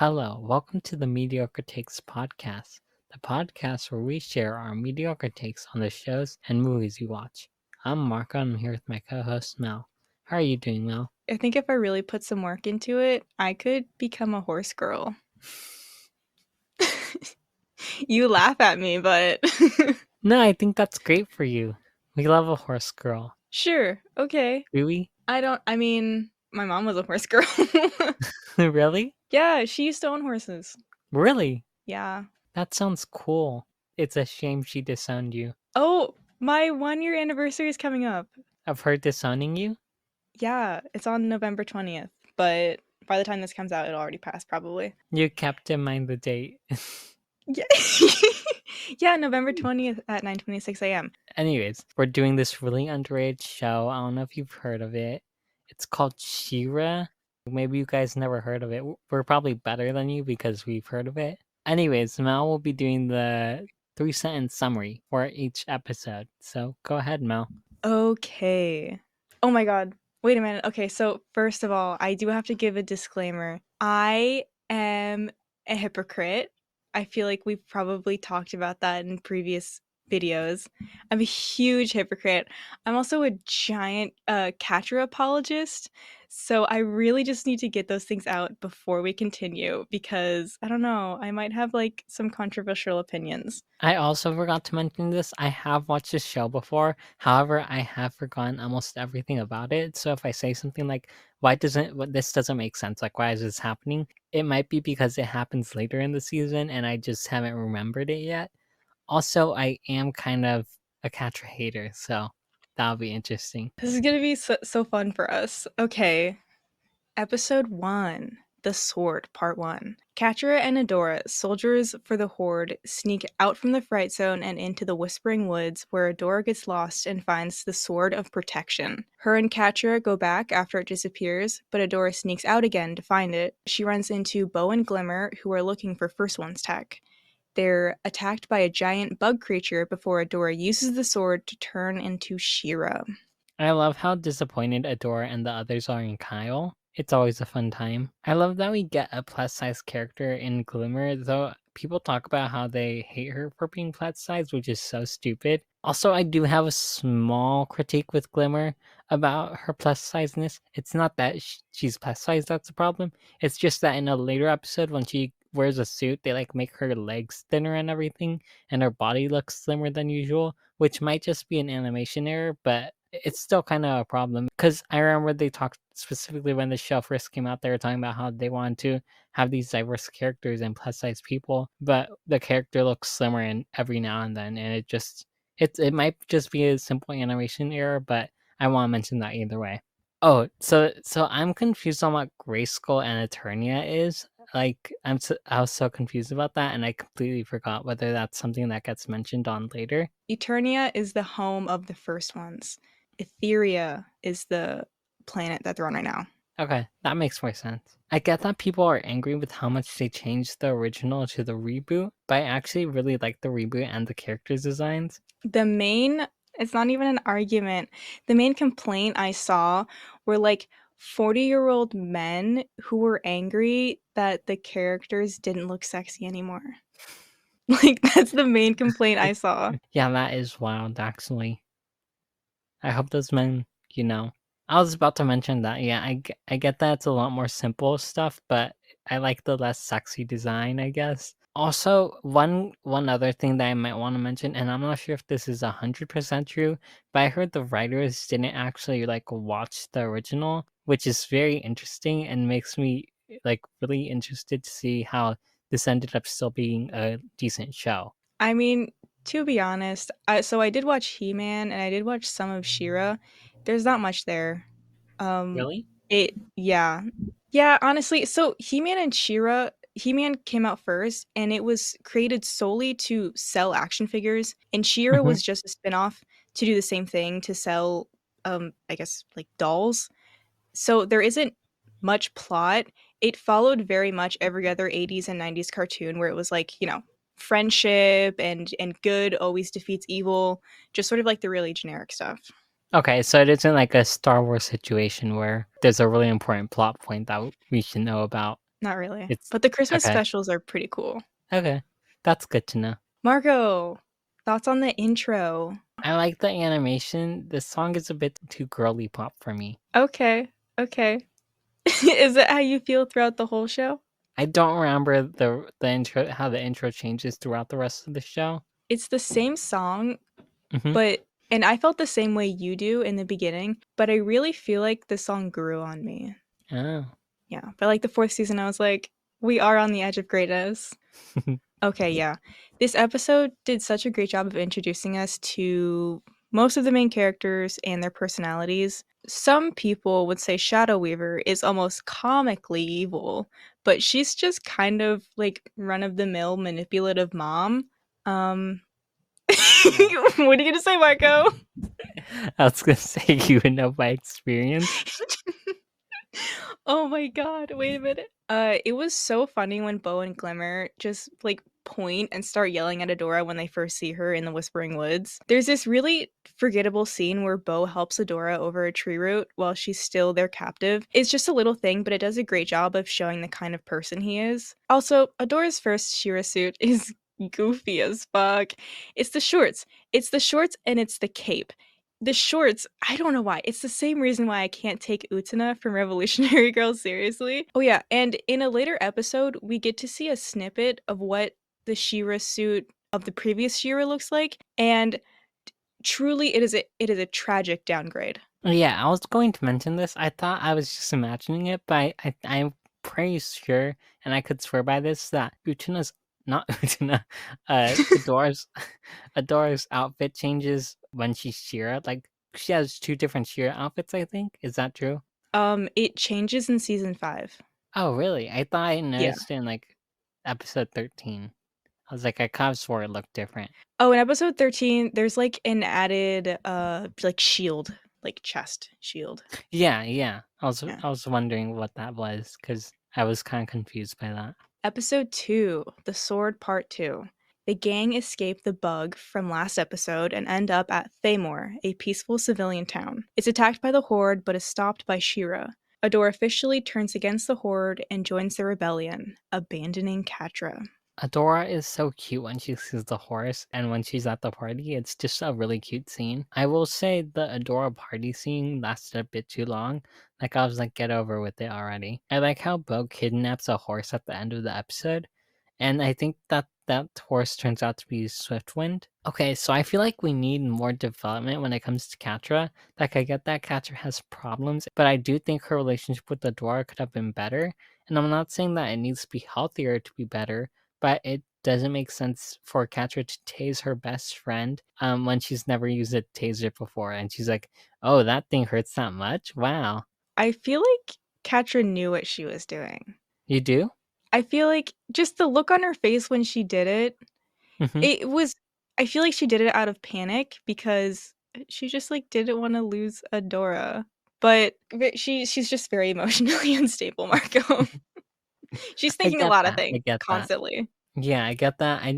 Hello, welcome to the Mediocre Takes podcast, the podcast where we share our mediocre takes on the shows and movies we watch. I'm Marco, and I'm here with my co-host Mel. How are you doing, Mel? I think if I really put some work into it, I could become a horse girl. You laugh at me, but No, I think that's great for you. We love a horse girl. sure, okay. Do we? My mom was a horse girl. Really? Yeah, she used to own horses. Really? Yeah. That sounds cool. It's a shame she disowned you. Oh, my 1 year anniversary is coming up. Of her disowning you? Yeah, it's on November 20th, but by the time this comes out, it'll already pass probably. You kept in mind the date. Yeah. Yeah, November 20th at 9:26 a.m. Anyways, we're doing this really underrated show. I don't know if you've heard of it. It's called She-Ra. Maybe you guys never heard of it. We're probably better than you because we've heard of it. Anyways, Mel will be doing the 3-sentence summary for each episode. So go ahead, Mel. Okay. Oh my god. Wait a minute. Okay, so first of all, I do have to give a disclaimer. I am a hypocrite. I feel like we've probably talked about that in previous videos. I'm a huge hypocrite. I'm also a giant Catra apologist. So I really just need to get those things out before we continue because I don't know, I might have like some controversial opinions. I also forgot to mention this. I have watched this show before. However, I have forgotten almost everything about it. So if I say something like, this doesn't make sense, like, why is this happening? It might be because it happens later in the season and I just haven't remembered it yet. Also, I am kind of a Catra hater, so that'll be interesting. This is gonna be so fun for us. Okay, Episode 1, The Sword, Part 1. Catra and Adora, soldiers for the Horde, sneak out from the Fright Zone and into the Whispering Woods, where Adora gets lost and finds the Sword of Protection. Her and Catra go back after it disappears, but Adora sneaks out again to find it. She runs into Bo and Glimmer, who are looking for First One's tech. They're attacked by a giant bug creature before Adora uses the sword to turn into She-Ra. I love how disappointed Adora and the others are in Kyle. It's always a fun time. I love that we get a plus size character in Glimmer, though people talk about how they hate her for being plus size, which is so stupid. Also, I do have a small critique with Glimmer about her plus sizeness. It's not that she's plus size that's the problem. It's just that in a later episode, when she wears a suit, they like make her legs thinner and everything, and her body looks slimmer than usual, which might just be an animation error, but it's still kind of a problem because I remember they talked specifically when the show first came out. They were talking about how they wanted to have these diverse characters and plus size people, but the character looks slimmer in every now and then, and it might just be a simple animation error, but I want to mention that either way. Oh, so I'm confused on what Grayskull and Eternia is. Like I was so confused about that, and I completely forgot whether that's something that gets mentioned on later. Eternia is the home of the First Ones. Etheria is the planet that they're on right now. Okay, that makes more sense. I get that people are angry with how much they changed the original to the reboot, but I actually really like the reboot and the characters' designs. It's not even an argument. The main complaint I saw were like 40-year-old men who were angry that the characters didn't look sexy anymore. Like, that's the main complaint I saw. Yeah, that is wild, actually. I hope those men, I was about to mention that. Yeah, I get that it's a lot more simple stuff, but I like the less sexy design, I guess. Also, one other thing that I might want to mention, and I'm not sure if this is 100% true, but I heard the writers didn't actually like watch the original, which is very interesting and makes me like really interested to see how this ended up still being a decent show. I mean, to be honest, so I did watch He-Man and I did watch some of She-Ra. There's not much there. Um, Really? yeah. Yeah, honestly, so He-Man and She-Ra, He-Man came out first and it was created solely to sell action figures, and She-Ra Hmm. was just a spin-off to do the same thing to sell I guess like dolls. So there isn't much plot. It followed very much every other 80s and 90s cartoon where it was like, friendship and good always defeats evil, just sort of like the really generic stuff. Okay, so it isn't like a Star Wars situation where there's a really important plot point that we should know about. Not really. It's But the Christmas okay. specials are pretty cool. Okay. That's good to know. Marco, thoughts on the intro? I like the animation. The song is a bit too girly pop for me. Okay, okay. Is it how you feel throughout the whole show? I don't remember the intro how the intro changes throughout the rest of the show. It's the same song, Mhm. but and I felt the same way you do in the beginning, but I really feel like the song grew on me. Oh. Yeah, by like the 4th season, I was like, we are on the edge of greatness. Okay, yeah. This episode did such a great job of introducing us to most of the main characters and their personalities. Some people would say Shadow Weaver is almost comically evil, but she's just kind of like run of the mill manipulative mom. Um Yeah. what are you gonna say, Marco? I was gonna say you would know by experience. Oh my god, wait a minute. It was so funny when Bo and Glimmer just like point and start yelling at Adora when they first see her in the Whispering Woods. There's this really forgettable scene where Bo helps Adora over a tree root while she's still their captive. It's just a little thing, but it does a great job of showing the kind of person he is. Also, Adora's first Shira suit is goofy as fuck. It's the shorts. It's the shorts and it's the cape. The shorts, I don't know why. It's the same reason why I can't take Utena from Revolutionary Girls seriously. Oh yeah, and in a later episode, we get to see a snippet of what the She-Ra suit of the previous She-Ra looks like, and truly it is a tragic downgrade. Yeah, I was going to mention this. I thought I was just imagining it, but I'm pretty sure, and I could swear by this, that Utuna's not Utuna, Adora's Adora's outfit changes when she's Shira. Like she has two different Shira outfits, I think. Is that true? It changes in season 5. Oh, really? I thought I Yeah. noticed in like episode 13. I was like, I kind of swore it looked different. Oh, in episode 13, there's like an added like shield, like chest shield. Yeah, yeah. Yeah. I was wondering what that was because I was kind of confused by that. Episode 2, The Sword Part 2. The gang escape the bug from last episode and end up at Thamor, a peaceful civilian town. It's attacked by the Horde but is stopped by Shira. Adore officially turns against the Horde and joins the rebellion, abandoning Catra. Adora is so cute when she sees the horse, and when she's at the party, it's just a really cute scene. I will say the Adora party scene lasted a bit too long. Like, I was like, get over with it already. I like how Bo kidnaps a horse at the end of the episode, and I think that that horse turns out to be Swiftwind. Okay, so I feel like we need more development when it comes to Catra. Like, I get that Catra has problems, but I do think her relationship with Adora could have been better. And I'm not saying that it needs to be healthier to be better, but it doesn't make sense for Catra to tase her best friend when she's never used a taser before, and she's like, "Oh, that thing hurts that much? Wow." I feel like Catra knew what she was doing. You do? I feel like just the look on her face when she did it, Mm-hmm. it was I feel like she did it out of panic because she just, like, didn't wanna lose Adora. But she's just very emotionally unstable, Marco. She's I thinking a get lot of that. I things get that. constantly. Yeah, I get that. I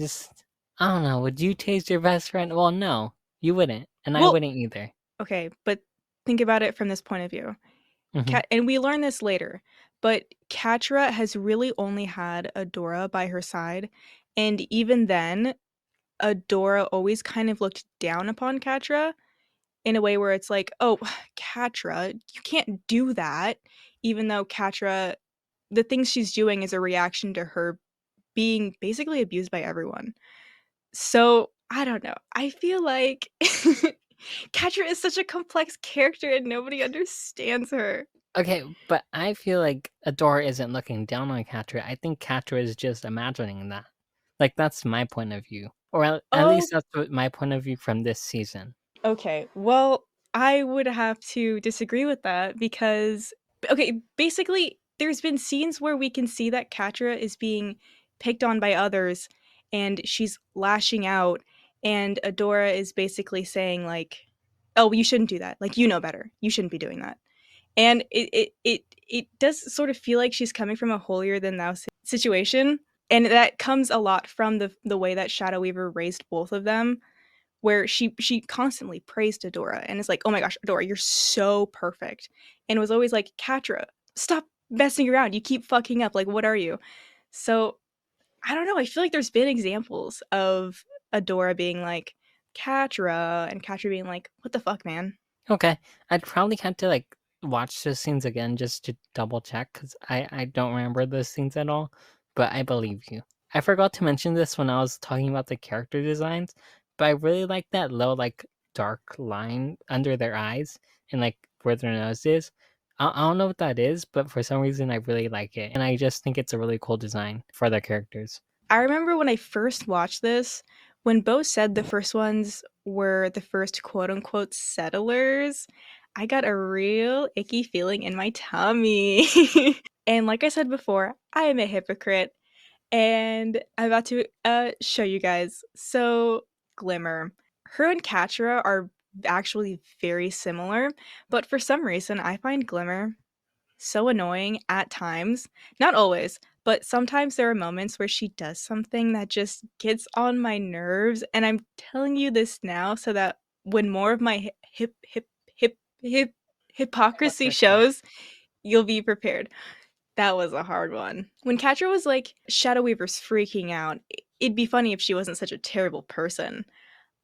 don't know. Would you tase your best friend? Well, no, you wouldn't, and I Well, wouldn't either. okay, but think about it from this point of view. Mm-hmm. Cat, and we learn this later, but Catra has really only had Adora by her side, and even then, Adora always kind of looked down upon Catra in a way where it's like, "Oh, Catra, you can't do that," even though Catra the things she's doing is a reaction to her being basically abused by everyone. So, I don't know. I feel like Catra is such a complex character and nobody understands her. Okay, but I feel like Adora isn't looking down on Catra. I think Catra is just imagining that. Like, that's my point of view. Or at Oh, least that's what my point of view from this season. okay. Well, I would have to disagree with that because okay, basically there's been scenes where we can see that Catra is being picked on by others and she's lashing out and Adora is basically saying like, "Oh, you shouldn't do that. Like you know better. You shouldn't be doing that." And it does sort of feel like she's coming from a holier than thou situation, and that comes a lot from the way that Shadow Weaver raised both of them where she constantly praised Adora and is like, "Oh my gosh, Adora, you're so perfect." And was always like, "Catra, stop messing around. You keep fucking up. Like, what are you? So I don't know. I feel like there's been examples of Adora being like Catra and Catra being like, what the fuck, man? Okay, I'd probably have to like watch those scenes again just to double check because I don't remember those scenes at all. But I believe you. I forgot to mention this when I was talking about the character designs, but I really like that low like dark line under their eyes and like where their nose is. I don't know what that is, but for some reason I really like it, and I just think it's a really cool design for their characters. I remember when I first watched this, when Bo said the first ones were the first quote unquote settlers, I got a real icky feeling in my tummy. And like I said before, I am a hypocrite. And I'm about to show you guys. So, Glimmer. Her and Catra are actually very similar, but for some reason, I find Glimmer so annoying at times. Not always, but sometimes there are moments where she does something that just gets on my nerves. And I'm telling you this now so that when more of my hip hypocrisy shows, you'll be prepared. That was a hard one. When Catra was like, Shadow Weaver's freaking out, it'd be funny if she wasn't such a terrible person.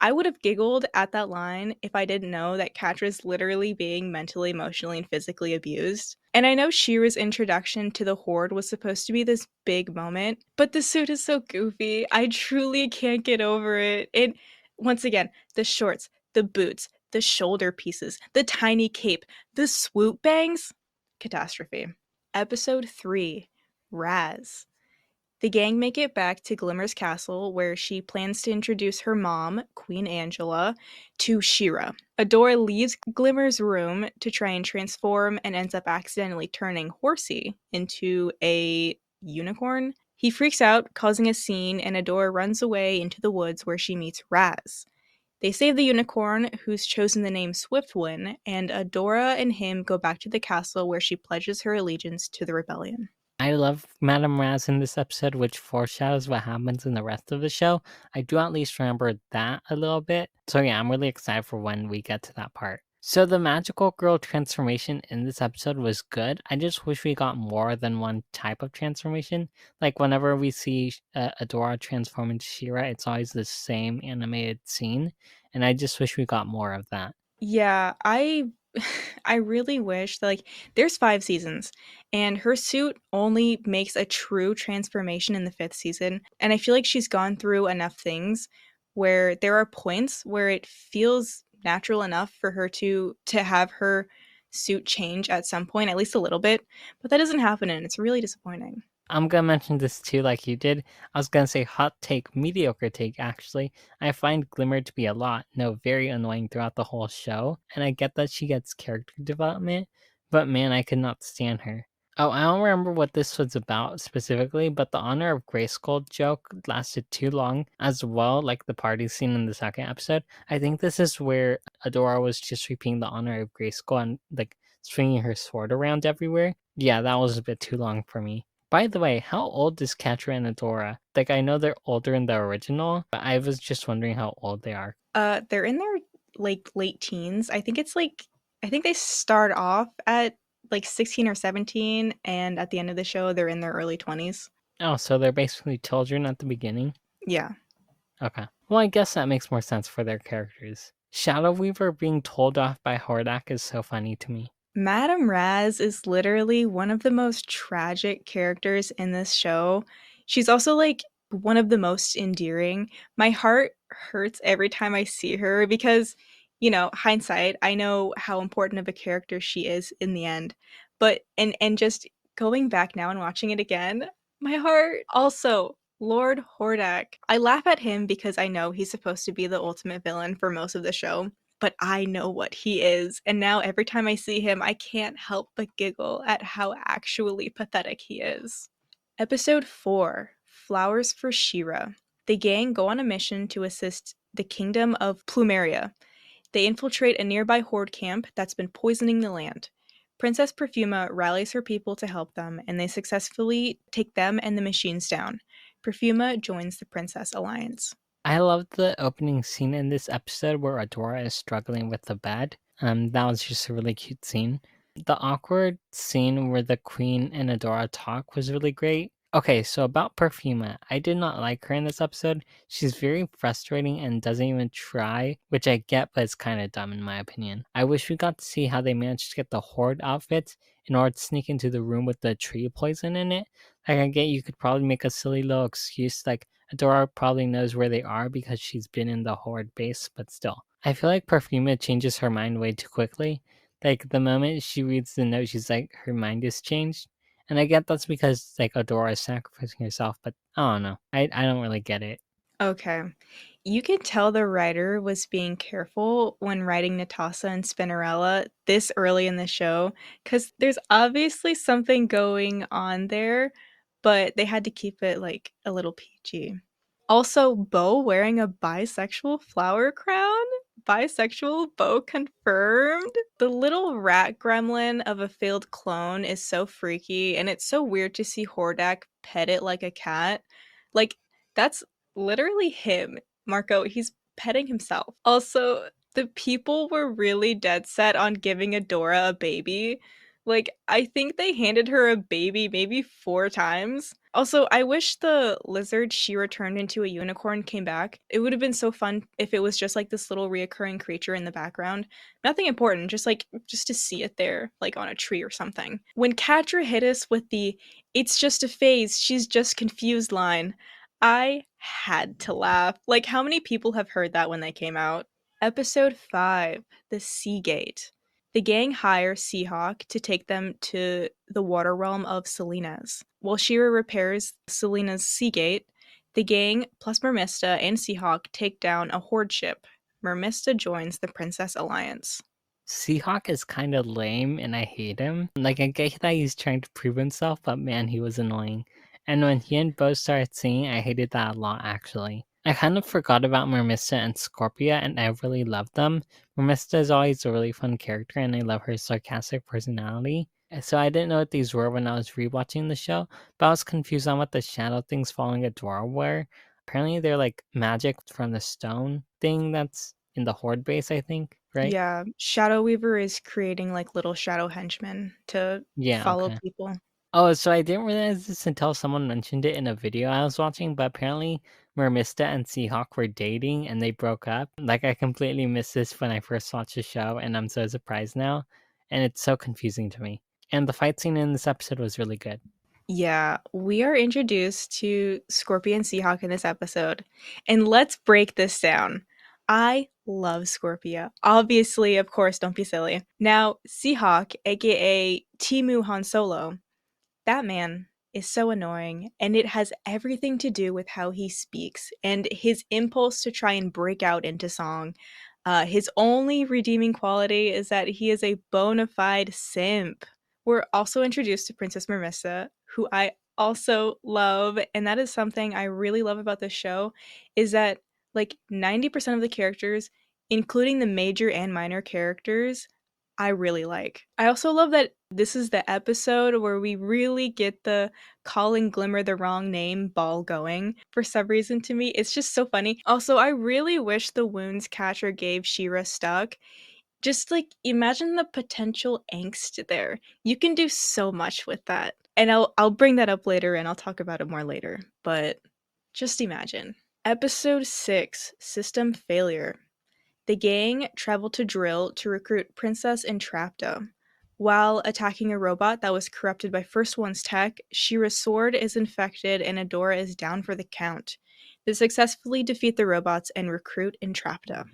I would have giggled at that line if I didn't know that Catra's literally being mentally, emotionally, and physically abused. And I know Shira's introduction to the Horde was supposed to be this big moment, but the suit is so goofy. I truly can't get over it. Once again, the shorts, the boots, the shoulder pieces, the tiny cape, the swoop bangs. Catastrophe. Episode 3, Raz. The gang make it back to Glimmer's castle where she plans to introduce her mom, Queen Angela, to Shira. Adora leaves Glimmer's room to try and transform and ends up accidentally turning Horsey into a unicorn. He freaks out, causing a scene, and Adora runs away into the woods where she meets Raz. They save the unicorn, who's chosen the name Swiftwind, and Adora and him go back to the castle where she pledges her allegiance to the rebellion. I love Madame Raz in this episode, which foreshadows what happens in the rest of the show. I do at least remember that a little bit. So yeah, I'm really excited for when we get to that part. So the magical girl transformation in this episode was good. I just wish we got more than one type of transformation. Like whenever we see Adora transform into She-Ra, it's always the same animated scene, and I just wish we got more of that. Yeah, I I really wish that, like, there's 5 seasons and her suit only makes a true transformation in the 5th season, and I feel like she's gone through enough things where there are points where it feels natural enough for her to have her suit change at some point, at least a little bit, but that doesn't happen and it's really disappointing. I'm gonna mention this too, like you did. I was gonna say hot take, mediocre take, actually. I find Glimmer to be a lot, no, very annoying throughout the whole show, and I get that she gets character development, but man, I could not stand her. Oh, I don't remember what this was about specifically, but the Honor of Grayskull joke lasted too long as well, like the party scene in the second episode. I think this is where Adora was just repeating the Honor of Grayskull and like swinging her sword around everywhere. Yeah, that was a bit too long for me. By the way, how old is Catra and Adora? Like, I know they're older in the original, but I was just wondering how old they are. They're in their, like, late teens. I think they start off at, like, 16 or 17, and at the end of the show, they're in their early 20s. Oh, so they're basically children at the beginning? Yeah. Okay. Well, I guess that makes more sense for their characters. Shadow Weaver being told off by Hordak is so funny to me. Madame Raz is literally one of the most tragic characters in this show. She's also, like, one of the most endearing. My heart hurts every time I see her because, hindsight, I know how important of a character she is in the end. But and just going back now and watching it again, my heart also Lord Hordak. I laugh at him because I know he's supposed to be the ultimate villain for most of the show, but I know what he is. And now every time I see him, I can't help but giggle at how actually pathetic he is. Episode 4, Flowers for Shira. The gang go on a mission to assist the kingdom of Plumeria. They infiltrate a nearby horde camp that's been poisoning the land. Princess Perfuma rallies her people to help them, and they successfully take them and the machines down. Perfuma joins the Princess Alliance. I love the opening scene in this episode where Adora is struggling with the bed. That was just a really cute scene. The awkward scene where the queen and Adora talk was really great. Okay, so about Perfuma, I did not like her in this episode. She's very frustrating and doesn't even try, which I get, but it's kind of dumb in my opinion. I wish we got to see how they managed to get the Horde outfits in order to sneak into the room with the tree poison in it. Like, I get you could probably make a silly little excuse, like Adora probably knows where they are because she's been in the Horde base, but still. I feel like Perfuma changes her mind way too quickly. Like, the moment she reads the note, she's like, her mind is changed. And I get that's because, like, Adora is sacrificing herself, but I don't know. I don't really get it. Okay. You can tell the writer was being careful when writing Natasa and Spinnerella this early in the show, because there's obviously something going on there, but they had to keep it like a little PG. Also, Bo wearing a bisexual flower crown? Bisexual Bo confirmed? The little rat gremlin of a failed clone is so freaky, and it's so weird to see Hordak pet it like a cat. Like, that's literally him. Marco, he's petting himself. Also, the people were really dead set on giving Adora a baby. Like, I think they handed her a baby maybe 4 times. Also, I wish the lizard she returned into a unicorn came back. It would have been so fun if it was just like this little reoccurring creature in the background. Nothing important, just to see it there, like on a tree or something. When Katra hit us with the "it's just a phase, she's just confused" line, I had to laugh. Like, how many people have heard that when they came out? Episode 5, The Seagate. The gang hire Seahawk to take them to the water realm of Selena's. While Shira repairs Selena's Seagate, the gang, plus Mermista and Seahawk, take down a horde ship. Mermista joins the Princess Alliance. Seahawk is kind of lame and I hate him. Like, I get that he's trying to prove himself, but man, he was annoying. And when he and Bo started singing, I hated that a lot actually. I kind of forgot about Mermista and Scorpia, and I really loved them. Mermista is always a really fun character, and I love her sarcastic personality. So I didn't know what these were when I was rewatching the show, but I was confused on what the shadow things following Adora were. Apparently, they're like magic from the stone thing that's in the Horde base, I think, right? Yeah, Shadow Weaver is creating like little shadow henchmen to Yeah, follow okay. people. Oh, so I didn't realize this until someone mentioned it in a video I was watching, but apparently Mermista and Seahawk were dating and they broke up. Like, I completely missed this when I first watched the show, and I'm so surprised now. And it's so confusing to me. And the fight scene in this episode was really good. Yeah, we are introduced to Scorpion Seahawk in this episode. And let's break this down. I love Scorpia. Obviously, of course, don't be silly. Now, Seahawk, aka Timu Han Solo, that man is so annoying, and it has everything to do with how he speaks and his impulse to try and break out into song. His only redeeming quality is that he is a bona fide simp. We're also introduced to Princess Mermista, who I also love, and that is something I really love about this show, is that like 90% of the characters, including the major and minor characters, I really like. I also love that this is the episode where we really get the calling Glimmer the wrong name ball going. For some reason, to me, it's just so funny. Also, I really wish the wounds Catcher gave Shira stuck. Just like imagine the potential angst there. You can do so much with that. And I'll bring that up later and I'll talk about it more later. But just imagine. Episode 6, System Failure. The gang traveled to Drill to recruit Princess Entrapta. While attacking a robot that was corrupted by First One's tech, Shira's sword is infected and Adora is down for the count. They successfully defeat the robots and recruit Entrapta.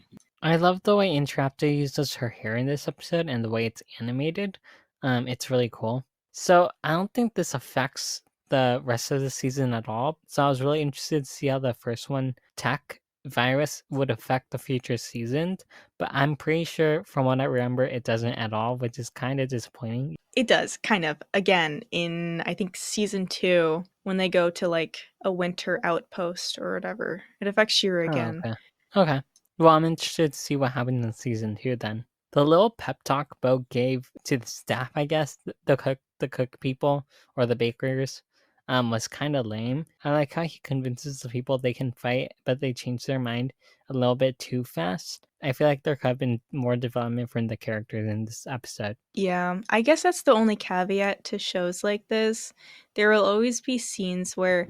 I love the way Entrapta uses her hair in this episode and the way it's animated. It's really cool. So I don't think this affects the rest of the season at all. So I was really interested to see how the first one tech virus would affect the future seasons. But I'm pretty sure from what I remember it doesn't at all, which is kind of disappointing. It does, kind of. Again, in I think season 2, when they go to like a winter outpost or whatever, it affects Shira Oh, again. okay. Okay. Well, I'm interested to see what happens in season 2 then. The little pep talk Bo gave to the staff, I guess, the cook people or the bakers. was kind of lame. I like how he convinces the people they can fight, but they change their mind a little bit too fast. I feel like there could have been more development from the characters in this episode. Yeah, I guess that's the only caveat to shows like this. There will always be scenes where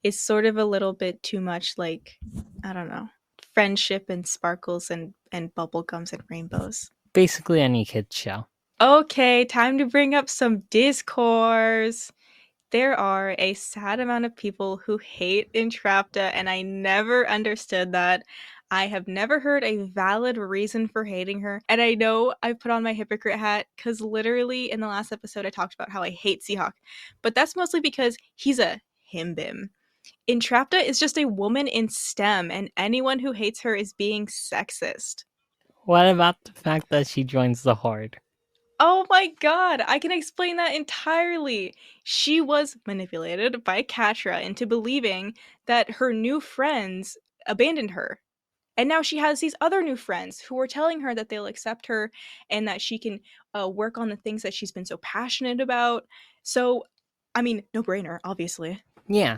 it's sort of a little bit too much like, I don't know, friendship and sparkles and bubble gums and rainbows. Basically, any kid's show. Okay, time to bring up some discourse. There are a sad amount of people who hate Entrapta, and I never understood that. I have never heard a valid reason for hating her. And I know I put on my hypocrite hat because literally in the last episode I talked about how I hate Seahawk. But that's mostly because he's a himbim. Entrapta is just a woman in STEM, and anyone who hates her is being sexist. What about the fact that she joins the Horde? Oh my god, I can explain that entirely. She was manipulated by Katra into believing that her new friends abandoned her. And now she has these other new friends who are telling her that they'll accept her and that she can work on the things that she's been so passionate about. So, I mean, no brainer, obviously. Yeah,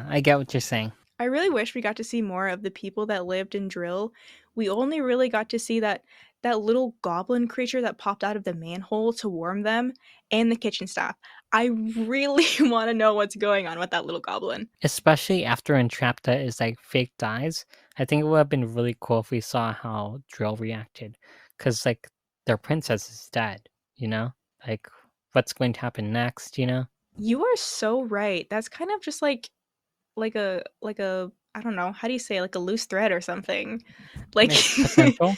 I get what you're saying. I really wish we got to see more of the people that lived in Drill. We only really got to see that little goblin creature that popped out of the manhole to warm them and the kitchen staff. I really want to know what's going on with that little goblin. Especially after Entrapta is like fake dies. I think it would have been really cool if we saw how Drill reacted. Because, like, their princess is dead, you know? Like, what's going to happen next, you know? You are so right. That's kind of just like a I don't know, how do you say, like a loose thread or something. Like It's potential.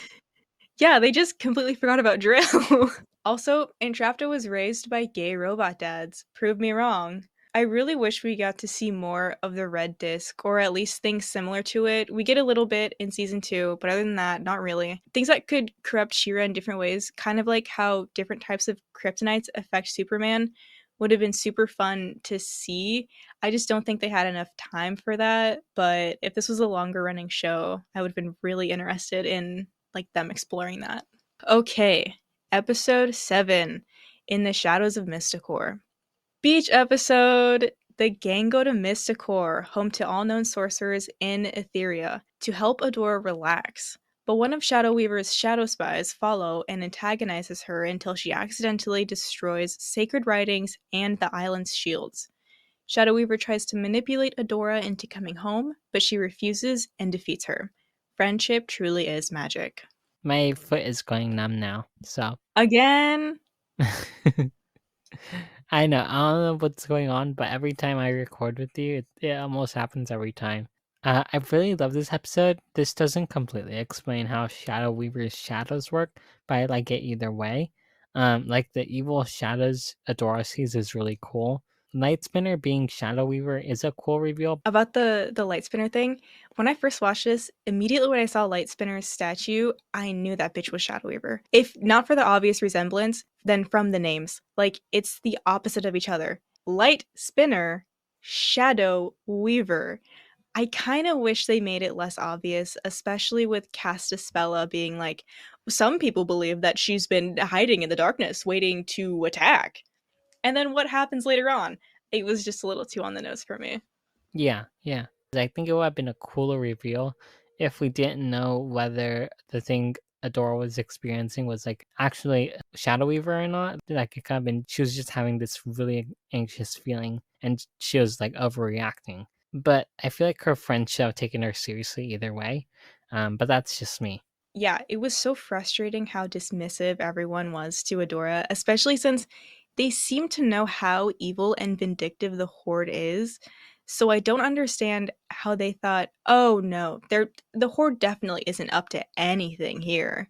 yeah, they just completely forgot about Drill. Also, Entrapta was raised by gay robot dads. Prove me wrong. I really wish we got to see more of the red disc, or at least things similar to it. We get a little bit in season 2, but other than that, not really. Things that could corrupt She-Ra in different ways, kind of like how different types of kryptonites affect Superman, would have been super fun to see. I just don't think they had enough time for that, but if this was a longer running show, I would have been really interested in like them exploring that. Okay, episode 7, In the Shadows of Mysticor. Beach episode. The gang go to Mysticor, home to all known sorcerers in Etheria, to help Adora relax. But one of Shadow Weaver's shadow spies follow and antagonizes her until she accidentally destroys sacred writings and the island's shields. Shadow Weaver tries to manipulate Adora into coming home, but she refuses and defeats her. Friendship truly is magic. My foot is going numb now, so. Again, I know. I don't know what's going on, but every time I record with you, it almost happens every time. I really love this episode. This doesn't completely explain how Shadow Weaver's shadows work, but I like it either way. Like the evil shadows Adora sees is really cool. Light Spinner being Shadow Weaver is a cool reveal. about the light spinner thing, when I first watched this, immediately when I saw Light Spinner's statue, I knew that bitch was Shadow Weaver. If not for the obvious resemblance, then from the names. Like, it's the opposite of each other. Light Spinner, Shadow Weaver. I kind of wish they made it less obvious, especially with Castaspella being like, some people believe that she's been hiding in the darkness, waiting to attack. And then what happens later on? It was just a little too on the nose for me. Yeah. I think it would have been a cooler reveal if we didn't know whether the thing Adora was experiencing was like actually Shadow Weaver or not. Like it could have been she was just having this really anxious feeling and she was like overreacting. But I feel like her friends should have taken her seriously either way. But that's just me. Yeah, it was so frustrating how dismissive everyone was to Adora, especially since they seem to know how evil and vindictive the Horde is. So I don't understand how they thought, "Oh no, the Horde definitely isn't up to anything here."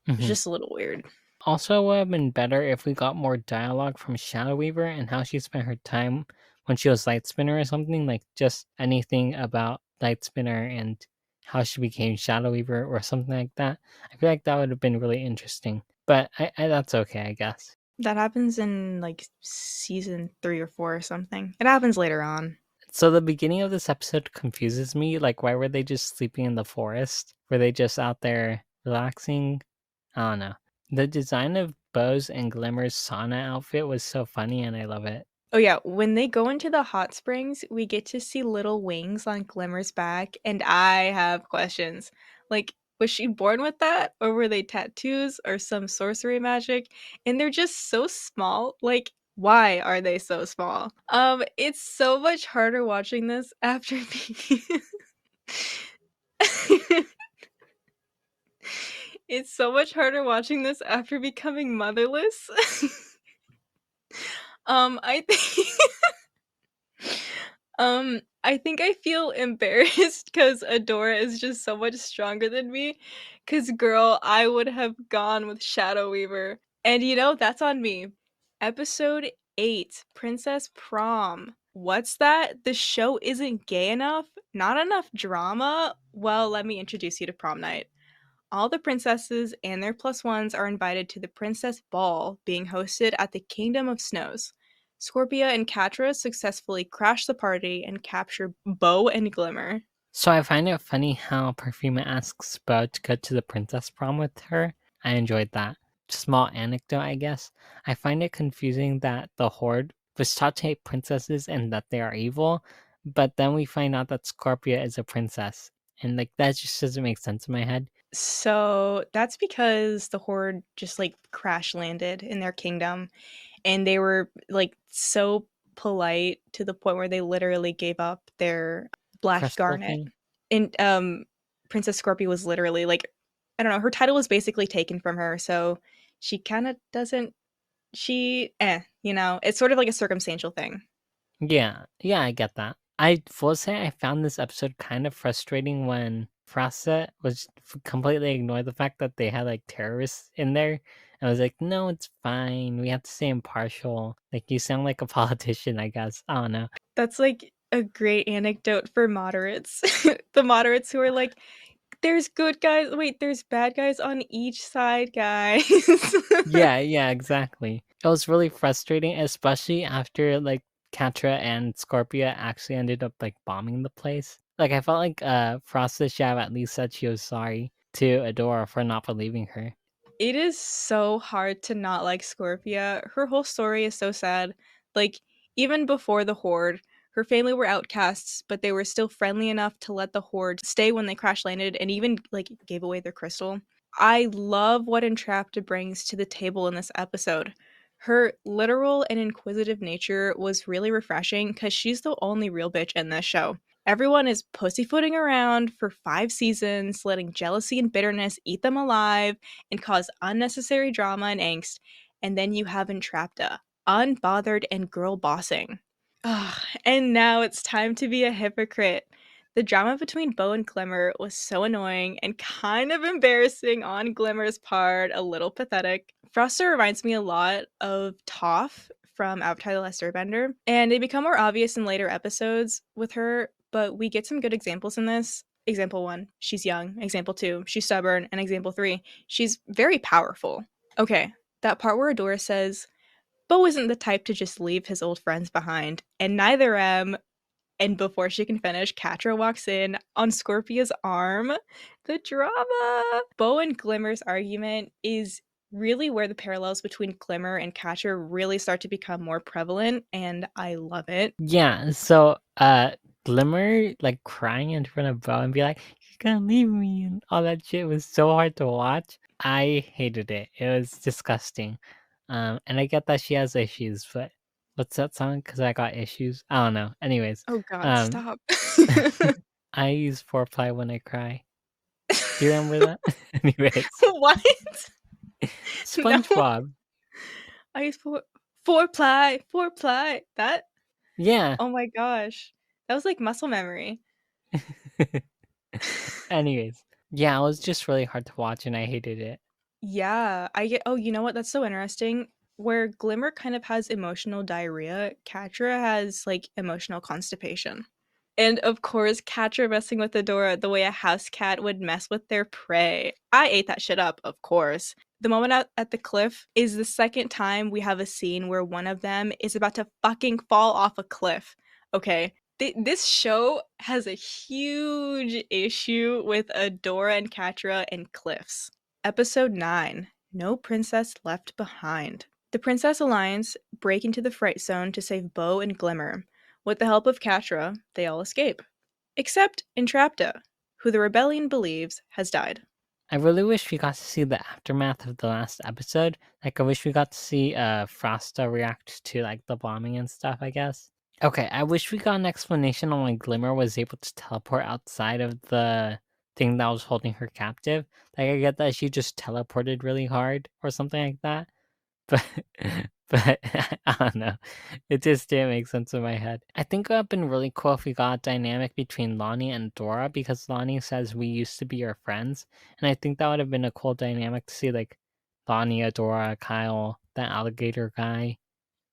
It's Mhm. just a little weird. Also, it would have been better if we got more dialogue from Shadow Weaver and how she spent her time when she was Light Spinner or something, like just anything about Light Spinner and how she became Shadow Weaver or something like that. I feel like that would have been really interesting. But that's okay, I guess. That happens in like season 3 or 4 or something. It happens later on. So the beginning of this episode confuses me. Like, why were they just sleeping in the forest? Were they just out there relaxing? I don't know. The design of Bose and Glimmer's sauna outfit was so funny and I love it. Oh yeah, when they go into the hot springs, we get to see little wings on Glimmer's back, and I have questions. Like, was she born with that? Or were they tattoos or some sorcery magic? And they're just so small. Like, why are they so small? It's so much harder watching this after being It's so much harder watching this after becoming motherless. I think I think I feel embarrassed because Adora is just so much stronger than me. Cause girl, I would have gone with Shadow Weaver. And that's on me. Episode 8, Princess Prom. What's that? The show isn't gay enough? Not enough drama? Well, let me introduce you to prom night. All the princesses and their plus ones are invited to the Princess Ball being hosted at the Kingdom of Snows. Scorpia and Catra successfully crash the party and capture Bow and Glimmer. So I find it funny how Perfuma asks Bo to go to the princess prom with her. I enjoyed that. Small anecdote, I guess. I find it confusing that the Horde was taught to hate princesses and that they are evil, but then we find out that Scorpia is a princess. And like that just doesn't make sense in my head. So that's because the Horde just like crash landed in their kingdom and they were like so polite to the point where they literally gave up their black Crystal garnet. thing. And Princess Scorpio was literally like, I don't know, her title was basically taken from her, so she kind of doesn't it's sort of like a circumstantial thing. Yeah, I get that. I will say I found this episode kind of frustrating when Frosset was completely ignored the fact that they had like terrorists in there. I was like, no, it's fine. We have to stay impartial. Like, you sound like a politician, I guess. I don't know. That's like a great anecdote for moderates. The moderates who are like, there's good guys, wait, there's bad guys on each side, guys. Yeah, exactly. It was really frustrating, especially after like Katra and Scorpia actually ended up like bombing the place. Like, I felt like Frosted should have at least said she was sorry to Adora for not believing her. It is so hard to not like Scorpia. Her whole story is so sad. Like, even before the Horde, her family were outcasts, but they were still friendly enough to let the Horde stay when they crash landed and even, like, gave away their crystal. I love what Entrapta brings to the table in this episode. Her literal and inquisitive nature was really refreshing because she's the only real bitch in this show. Everyone is pussyfooting around for 5 seasons, letting jealousy and bitterness eat them alive and cause unnecessary drama and angst. And then you have Entrapta, unbothered and girl bossing. Ugh, and now it's time to be a hypocrite. The drama between Bo and Glimmer was so annoying and kind of embarrassing on Glimmer's part, a little pathetic. Froster reminds me a lot of Toph from Avatar The Last Airbender, and they become more obvious in later episodes with her, but we get some good examples in this. Example 1, she's young. Example 2, she's stubborn. And example 3, she's very powerful. Okay, that part where Adora says, Bo isn't the type to just leave his old friends behind, and neither am. And before she can finish, Catra walks in on Scorpia's arm. The drama! Bo and Glimmer's argument is really where the parallels between Glimmer and Catra really start to become more prevalent, and I love it. Yeah, so Glimmer like crying in front of Bo and be like, "You're gonna leave me," and all that shit was so hard to watch. I hated it. It was disgusting. And I get that she has issues, but what's that song? Cause I got issues. I don't know. Anyways, Oh god, um, stop. I use four-ply when I cry. Do you remember that? Anyways, What? No. SpongeBob. I use four ply. That? Yeah. Oh my gosh. That was like muscle memory. Anyways, yeah, it was just really hard to watch, and I hated it. Yeah, I get oh, you know what? That's so interesting. Where Glimmer kind of has emotional diarrhea, Catra has like emotional constipation. And of course, Catra messing with Adora the way a house cat would mess with their prey. I ate that shit up, of course. The moment at the cliff is the second time we have a scene where one of them is about to fucking fall off a cliff. Okay, this show has a huge issue with Adora and Catra and cliffs. Episode 9, No Princess Left Behind. The Princess Alliance break into the Fright Zone to save Bo and Glimmer. With the help of Catra, they all escape. Except Entrapta, who the rebellion believes has died. I really wish we got to see the aftermath of the last episode. Like, I wish we got to see Frosta react to like the bombing and stuff, I guess. Okay, I wish we got an explanation on why Glimmer was able to teleport outside of the thing that was holding her captive. Like, I get that she just teleported really hard or something like that, but but I don't know. It just didn't make sense in my head. I think it would have been really cool if we got a dynamic between Lonnie and Dora because Lonnie says we used to be our friends, and I think that would have been a cool dynamic to see like Lonnie, Adora, Kyle, that alligator guy,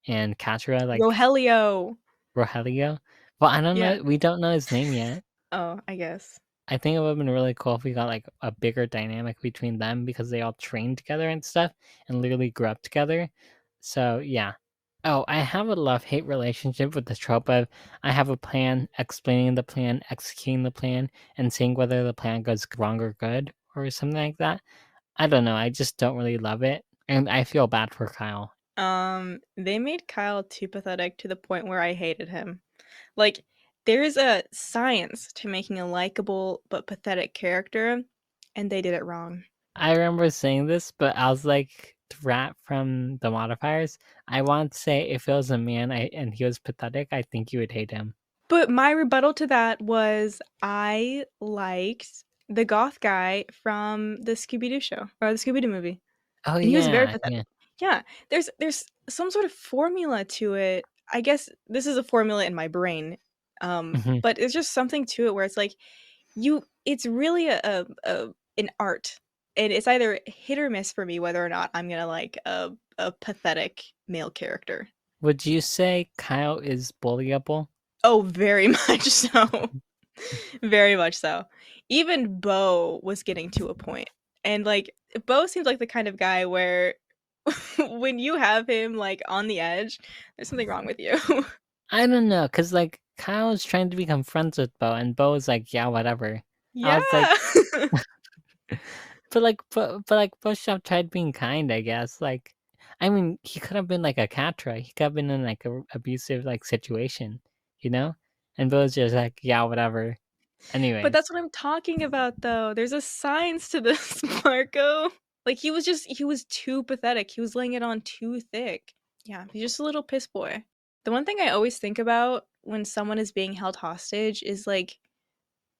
and Katra, like Rogelio! Rogelio. Well, I don't Yeah. know. We don't know his name yet. Oh, I guess. I think it would have been really cool if we got like a bigger dynamic between them because they all trained together and stuff and literally grew up together. So yeah. Oh, I have a love-hate relationship with the trope of I have a plan, explaining the plan, executing the plan, and seeing whether the plan goes wrong or good or something like that. I don't know. I just don't really love it. And I feel bad for Kyle. They made Kyle too pathetic to the point where I hated him. Like, there's a science to making a likable but pathetic character, and they did it wrong. I remember saying this, but I was like, to Rat from the modifiers, I want to say if it was a man and he was pathetic, I think you would hate him. But my rebuttal to that was I liked the goth guy from the Scooby-Doo show or the Scooby-Doo movie, Oh and he was very yeah, pathetic. yeah. Yeah, there's some sort of formula to it. I guess this is a formula in my brain, Mhm. but it's just something to it where it's like it's really a an art, and it's either hit or miss for me whether or not I'm gonna like a pathetic male character. Would you say Kyle is bullyable? Oh, very much so. Very much so. Even Bo was getting to a point, and, like, Bo seems like the kind of guy where when you have him, like, on the edge, there's something wrong with you. I don't know, cause like Kyle is trying to become friends with Bo, and Bo is like, yeah, whatever. I was like, Yeah. but like Bushop tried being kind, I guess. Like, I mean, he could have been like a Catra. He could have been in like a abusive like situation, you know. And Bo's just like, yeah, whatever. But Anyways, that's what I'm talking about, though. There's a science to this, Marco. Like, he was too pathetic. He was laying it on too thick. Yeah, he's just a little piss boy. The one thing I always think about when someone is being held hostage is, like,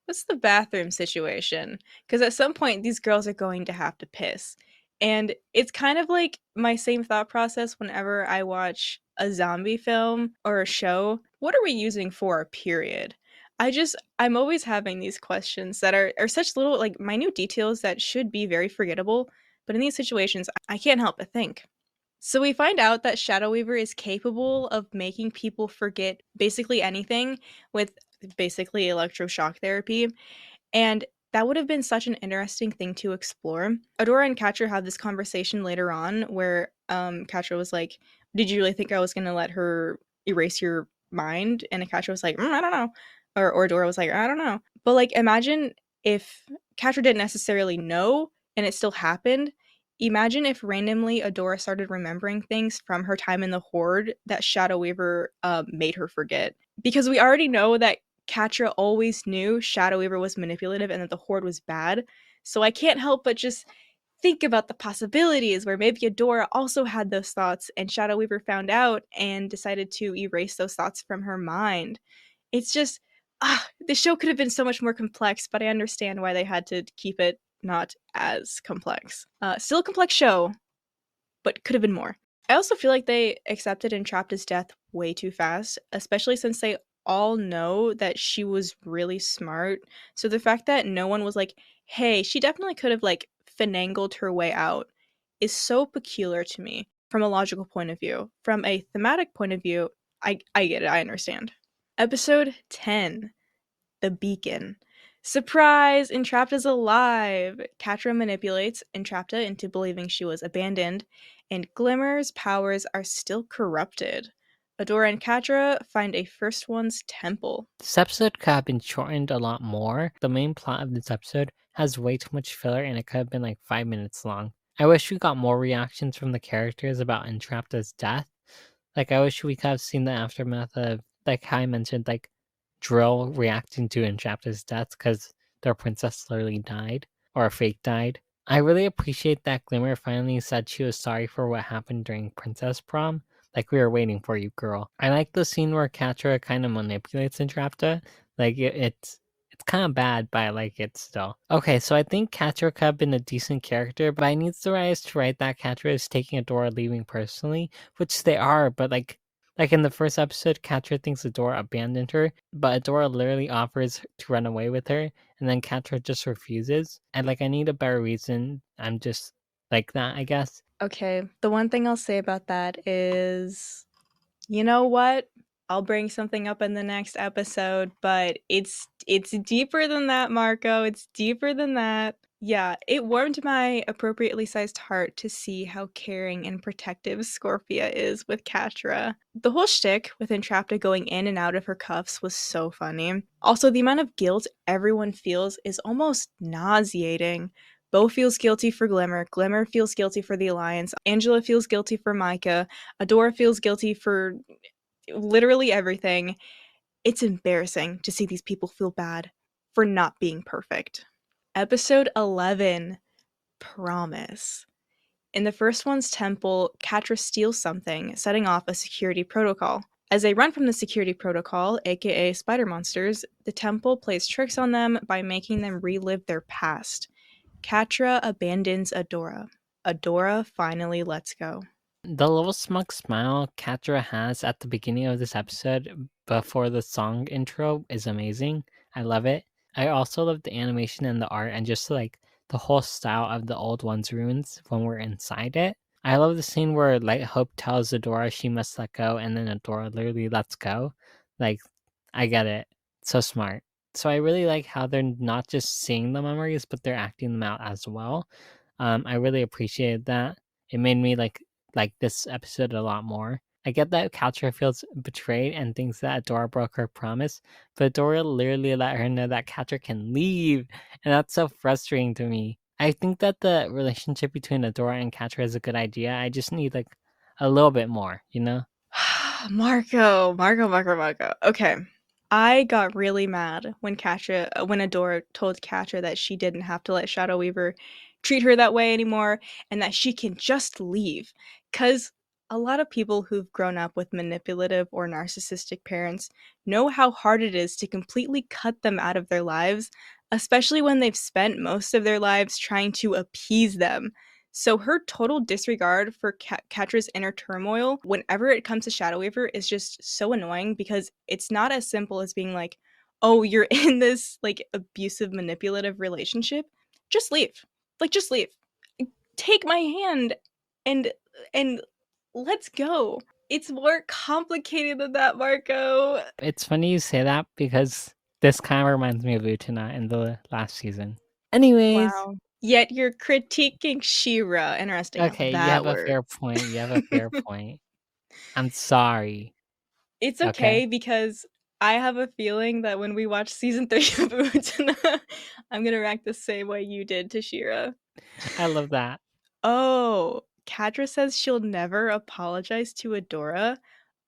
what's the bathroom situation? Because at some point, these girls are going to have to piss. And it's kind of like my same thought process whenever I watch a zombie film or a show. What are we using for a period? I'm always having these questions that are such little, like, minute details that should be very forgettable. But in these situations, I can't help but think. So we find out that Shadow Weaver is capable of making people forget basically anything with basically electroshock therapy, and that would have been such an interesting thing to explore. Adora and Catra have this conversation later on where Catra was like, "Did you really think I was gonna let her erase your mind?" And Catra was like, I don't know. Or Adora was like, I don't know. But like imagine if Catra didn't necessarily know and it still happened. Imagine if randomly Adora started remembering things from her time in the Horde that Shadow Weaver made her forget. Because we already know that Catra always knew Shadow Weaver was manipulative and that the Horde was bad. So I can't help but just think about the possibilities where maybe Adora also had those thoughts and Shadow Weaver found out and decided to erase those thoughts from her mind. It's just, the show could have been so much more complex, but I understand why they had to keep it not as complex. Still a complex show, but could have been more. I also feel like they accepted Entrapta's death way too fast, especially since they all know that she was really smart. So the fact that no one was like, "Hey, she definitely could have like finagled her way out," is so peculiar to me from a logical point of view. From a thematic point of view, I get it. I understand. Episode 10, The Beacon. Surprise! Entrapta's alive! Catra manipulates Entrapta into believing she was abandoned, and Glimmer's powers are still corrupted. Adora and Catra find a First One's temple. this episode could have been shortened a lot more. The main plot of this episode has way too much filler, and it could have been like 5 minutes long. I wish we got more reactions from the characters about Entrapta's death. Like, I wish we could have seen the aftermath of, like how I mentioned, like Drill reacting to Entrapta's death because their princess literally died or fake died. I really appreciate that Glimmer finally said she was sorry for what happened during Princess Prom. Like, we were waiting for you, girl. I like the scene where Catra kind of manipulates Entrapta. Like, it's kind of bad, but I like it still. Okay, so I think Catra could have been a decent character, but I need the writers to write that Catra is taking Adora leaving personally, which they are, but like in the first episode, Catra thinks Adora abandoned her, but Adora literally offers to run away with her, and then Catra just refuses. And like, I need a better reason. I'm just like that, I guess. Okay, the one thing I'll say about that is, you know what? I'll bring something up in the next episode, but it's deeper than that, Marco. It's deeper than that. Yeah, it warmed my appropriately sized heart to see how caring and protective Scorpia is with Catra. The whole shtick with Entrapta going in and out of her cuffs was so funny. Also, the amount of guilt everyone feels is almost nauseating. Bo feels guilty for Glimmer, Glimmer feels guilty for the Alliance, Angela feels guilty for Micah, Adora feels guilty for literally everything. It's embarrassing to see these people feel bad for not being perfect. Episode 11, Promise. In the first one's temple, Catra steals something, setting off a security protocol. As they run from the security protocol, aka spider monsters, the temple plays tricks on them by making them relive their past. Catra abandons Adora. Adora finally lets go. The little smug smile Catra has at the beginning of this episode before the song intro is amazing. I love it. I also love the animation and the art and just like the whole style of the old one's runes when we're inside it. I love the scene where Light Hope tells Adora she must let go and then Adora literally lets go. Like, I get it. So smart. So I really like how they're not just seeing the memories, but they're acting them out as well. I really appreciated that. It made me like this episode a lot more. I get that Catra feels betrayed and thinks that Adora broke her promise, but Adora literally let her know that Catra can leave, and that's so frustrating to me. I think that the relationship between Adora and Catra is a good idea. I just need like a little bit more, you know? Marco. Okay. I got really mad when when Adora told Catra that she didn't have to let Shadow Weaver treat her that way anymore and that she can just leave. Cause a lot of people who've grown up with manipulative or narcissistic parents know how hard it is to completely cut them out of their lives, especially when they've spent most of their lives trying to appease them. So her total disregard for Catra's inner turmoil whenever it comes to Shadow Weaver is just so annoying because it's not as simple as being like, "Oh, you're in this like abusive manipulative relationship. Just leave. Like just leave. Take my hand and and let's go." It's more complicated than that, Marco. It's funny you say that because this kind of reminds me of Utena in the last season. Anyways, Wow. Yet you're critiquing She-Ra. Interesting how okay, you that have a fair works. point. You have a fair point. I'm sorry. It's Okay. okay because I have a feeling that when we watch season 3 of Utena, I'm gonna react the same way you did to Shira. I love that. Oh, Kadra says she'll never apologize to Adora?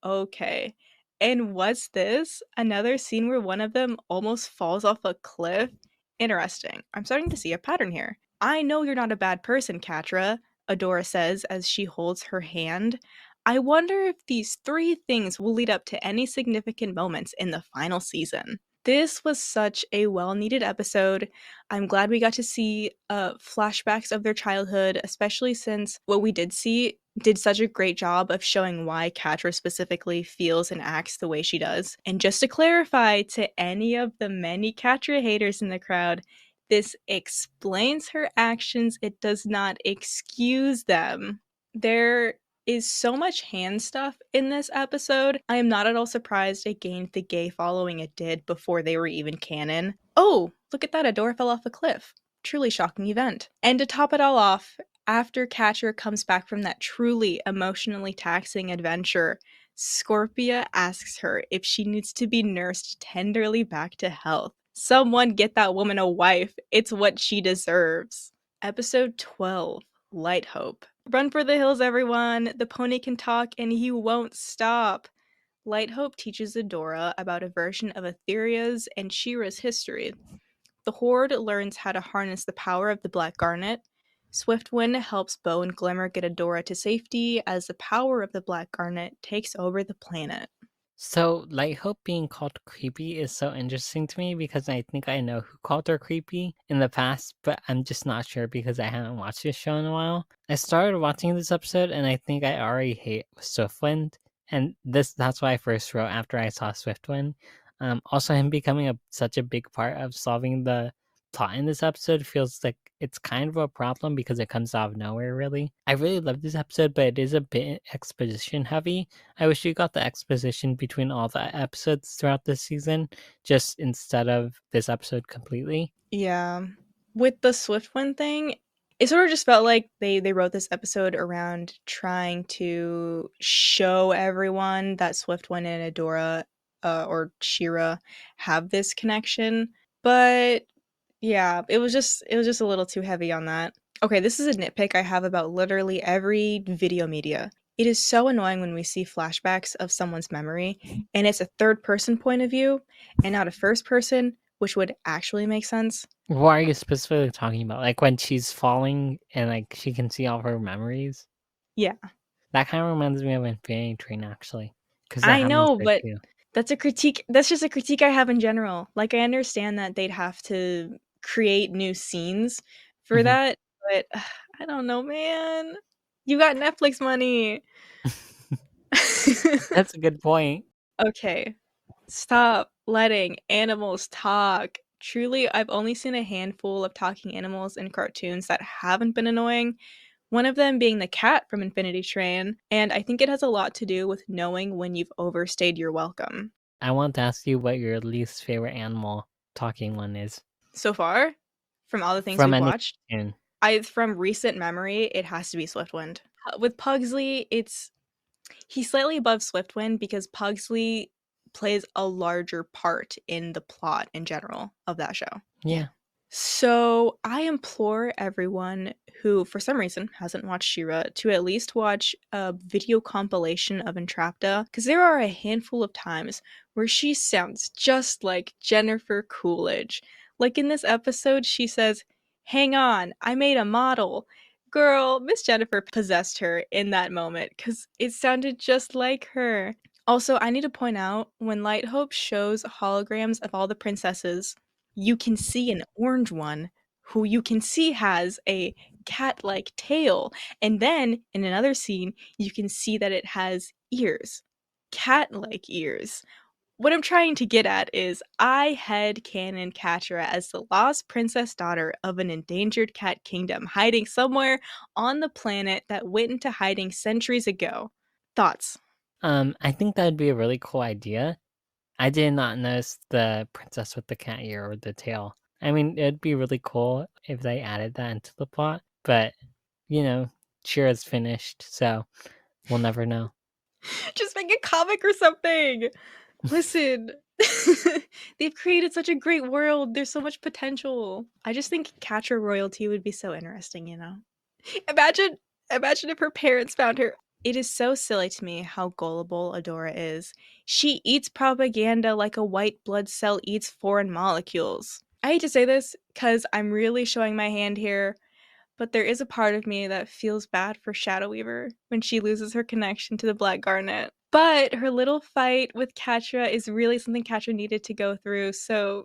Okay. And what's this? Another scene where one of them almost falls off a cliff? Interesting. I'm starting to see a pattern here. I know you're not a bad person, Katra, Adora says as she holds her hand. I wonder if these three things will lead up to any significant moments in the final season. This was such a well needed episode. I'm glad we got to see flashbacks of their childhood, especially since what we did see did such a great job of showing why Catra specifically feels and acts the way she does. And just to clarify to any of the many Catra haters in the crowd, this explains her actions, it does not excuse them. There is so much hand stuff in this episode. I am not at all surprised it gained the gay following it did before they were even canon. Oh, look at that, Adora fell off a cliff. Truly shocking event. And to top it all off, after Catcher comes back from that truly emotionally taxing adventure, Scorpia asks her if she needs to be nursed tenderly back to health. Someone get that woman a wife. It's what she deserves. Episode 12, Light Hope. Run for the hills, everyone! The pony can talk and he won't stop! Light Hope teaches Adora about a version of Etheria's and Shira's history. The Horde learns how to harness the power of the Black Garnet. Swiftwind helps Bow and Glimmer get Adora to safety as the power of the Black Garnet takes over the planet. So, Light Hope being called creepy is so interesting to me because I think I know who called her creepy in the past, but I'm just not sure because I haven't watched this show in a while. I started watching this episode and I think I already hate Swiftwind, and that's why I first wrote after I saw Swiftwind. Also, him becoming such a big part of solving the plot in this episode feels like it's kind of a problem because it comes out of nowhere, really. I really love this episode, but it is a bit exposition heavy. I wish we got the exposition between all the episodes throughout this season, just instead of this episode completely. Yeah. With the Swiftwind thing, it sort of just felt like they wrote this episode around trying to show everyone that Swiftwind and Adora or Shira have this connection. But yeah, it was just a little too heavy on that. Okay, this is a nitpick I have about literally every video media. It is so annoying when we see flashbacks of someone's memory and it's a third person point of view and not a first person, which would actually make sense. What are you specifically talking about? Like when she's falling and like she can see all her memories? Yeah, That kind of reminds me of Infinity Train actually, because that I happens know, there but too. that's a critique. That's just a critique I have in general. Like, I understand that they'd have to create new scenes for Mhm. that, but I don't know, man. You got Netflix money. That's a good point. Okay, stop letting animals talk. Truly, I've only seen a handful of talking animals in cartoons that haven't been annoying. One of them being the cat from Infinity Train, and I think it has a lot to do with knowing when you've overstayed your welcome. I want to ask you what your least favorite animal talking one is So far, from all the things from we've any watched, cartoon. I from recent memory, it has to be Swiftwind. With Pugsley, he's slightly above Swiftwind because Pugsley plays a larger part in the plot in general of that show. Yeah. Yeah. So I implore everyone who, for some reason, hasn't watched She-Ra to at least watch a video compilation of Entrapta, because there are a handful of times where she sounds just like Jennifer Coolidge. Like in this episode, she says, "Hang on, I made a model." Girl, Miss Jennifer possessed her in that moment because it sounded just like her. Also, I need to point out when Light Hope shows holograms of all the princesses, you can see an orange one who you can see has a cat-like tail, and then in another scene, you can see that it has ears. Cat-like ears. What I'm trying to get at is I headcanon Catra as the lost princess daughter of an endangered cat kingdom hiding somewhere on the planet that went into hiding centuries ago. Thoughts? I think that'd be a really cool idea. I did not notice the princess with the cat ear or the tail. I mean, it'd be really cool if they added that into the plot, but you know, Shira's finished, so we'll never know. Just make a comic or something! Listen, they've created such a great world. There's so much potential. I just think Catra royalty would be so interesting, you know? Imagine imagine if her parents found her. It is so silly to me how gullible Adora is. She eats propaganda like a white blood cell eats foreign molecules. I hate to say this because I'm really showing my hand here, but there is a part of me that feels bad for Shadow Weaver when she loses her connection to the Black Garnet. But her little fight with Catra is really something Catra needed to go through, so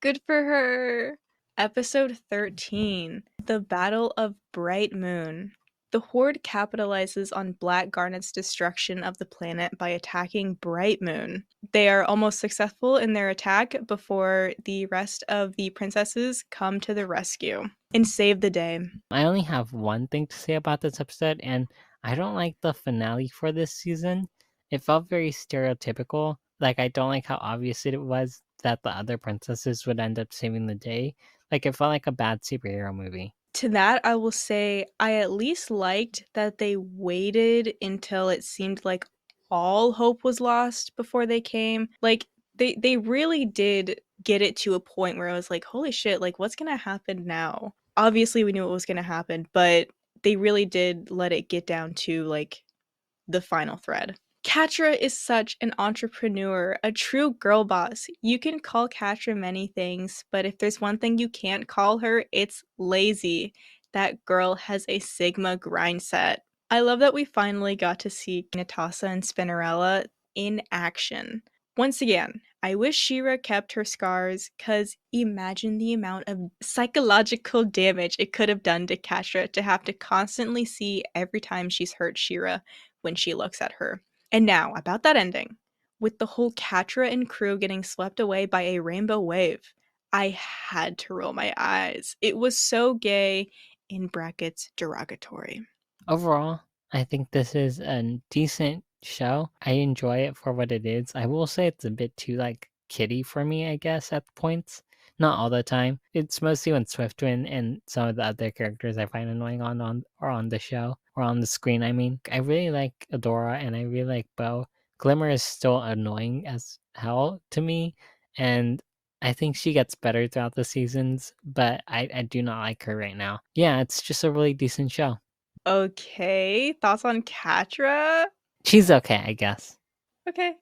good for her. Episode 13, The Battle of Bright Moon. The Horde capitalizes on Black Garnet's destruction of the planet by attacking Bright Moon. They are almost successful in their attack before the rest of the princesses come to the rescue and save the day. I only have one thing to say about this episode, and I don't like the finale for this season. It felt very stereotypical. Like, I don't like how obvious it was that the other princesses would end up saving the day. Like, it felt like a bad superhero movie. To that, I will say I at least liked that they waited until it seemed like all hope was lost before they came. Like they really did get it to a point where I was like, "Holy shit, like what's going to happen now?" Obviously, we knew what was going to happen, but they really did let it get down to like the final thread. Katra is such an entrepreneur, a true girl boss. You can call Katra many things, but if there's one thing you can't call her, it's lazy. That girl has a Sigma grind set. I love that we finally got to see Natasa and Spinnerella in action. Once again, I wish Shira kept her scars, cause imagine the amount of psychological damage it could have done to Katra to have to constantly see every time she's hurt Shira when she looks at her. And now, about that ending. With the whole Katra and crew getting swept away by a rainbow wave, I had to roll my eyes. It was so gay, in brackets, derogatory. Overall, I think this is a decent show. I enjoy it for what it is. I will say it's a bit too like kiddie for me, I guess, at points. Not all the time. It's mostly when Swiftwind and some of the other characters I find annoying on the show or on the screen. I mean, I really like Adora and I really like Bo. Glimmer is still annoying as hell to me, and I think she gets better throughout the seasons, but I do not like her right now. Yeah, it's just a really decent show. Okay, thoughts on Katra? She's okay, I guess. Okay,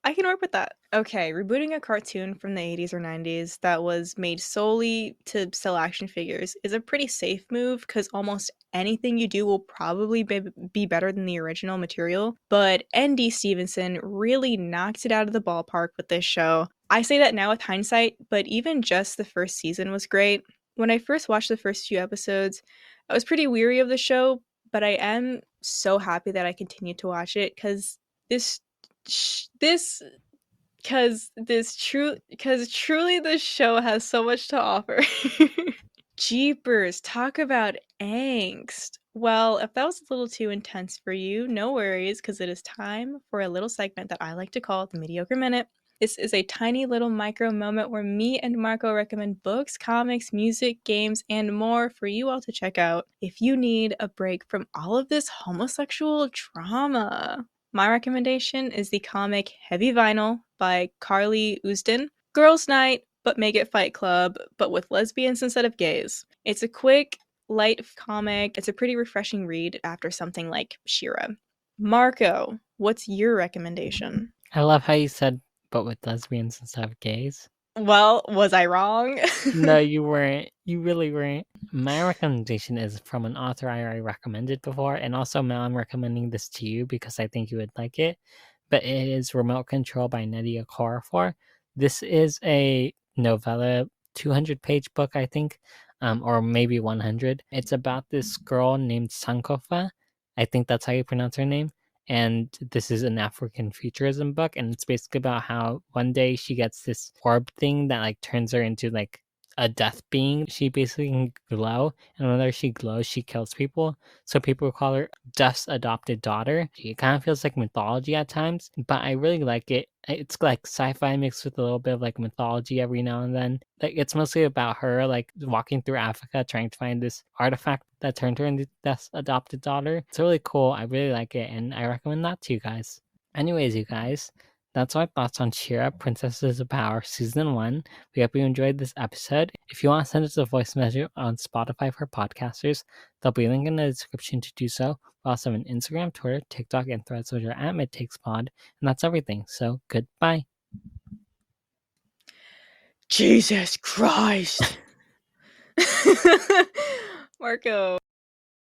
I can work with that. Okay, rebooting a cartoon from the 80s or 90s that was made solely to sell action figures is a pretty safe move because almost anything you do will probably be better than the original material. But N.D. Stevenson really knocked it out of the ballpark with this show. I say that now with hindsight, but even just the first season was great. When I first watched the first few episodes, I was pretty weary of the show, but I am so happy that I continued to watch it because this this because truly this show has so much to offer. Jeepers, talk about angst. Well, if that was a little too intense for you, no worries, because it is time for a little segment that I like to call the Mediocre Minute. This is a tiny little micro moment where me and Marco recommend books, comics, music, games, and more for you all to check out if you need a break from all of this homosexual drama. My recommendation is the comic Heavy Vinyl by Carly Usden. Girls' Night, but make it Fight Club, but with lesbians instead of gays. It's a quick, light comic. It's a pretty refreshing read after something like Shira. Marco, what's your recommendation? I love how you said, but with lesbians instead of gays. Well, was I wrong? No, you weren't. You really weren't. My recommendation is from an author I already recommended before, and also now I'm recommending this to you because I think you would like it. But it is Remote Control by Nnedi Okorafor. This is a novella, 200-page book, I think, or maybe 100. It's about this girl named Sankofa. I think that's how you pronounce her name. And this is an African futurism book, and it's basically about how one day she gets this orb thing that like turns her into like a death being. She basically can glow, and whenever she glows, she kills people. So people call her Death's adopted daughter. It kind of feels like mythology at times, but I really like it. It's like sci-fi mixed with a little bit of like mythology every now and then. Like it's mostly about her like walking through Africa trying to find this artifact that turned her into Death's adopted daughter. It's really cool. I really like it, and I recommend that to you guys. Anyways, you guys, that's our thoughts on Shira, Princesses of Power Season 1. We hope you enjoyed this episode. If you want to send us a voice message on Spotify for podcasters, there'll be a link in the description to do so. We also have an Instagram, Twitter, TikTok, and Threads, which are at MidTakesPod. And that's everything. So goodbye. Jesus Christ. Marco.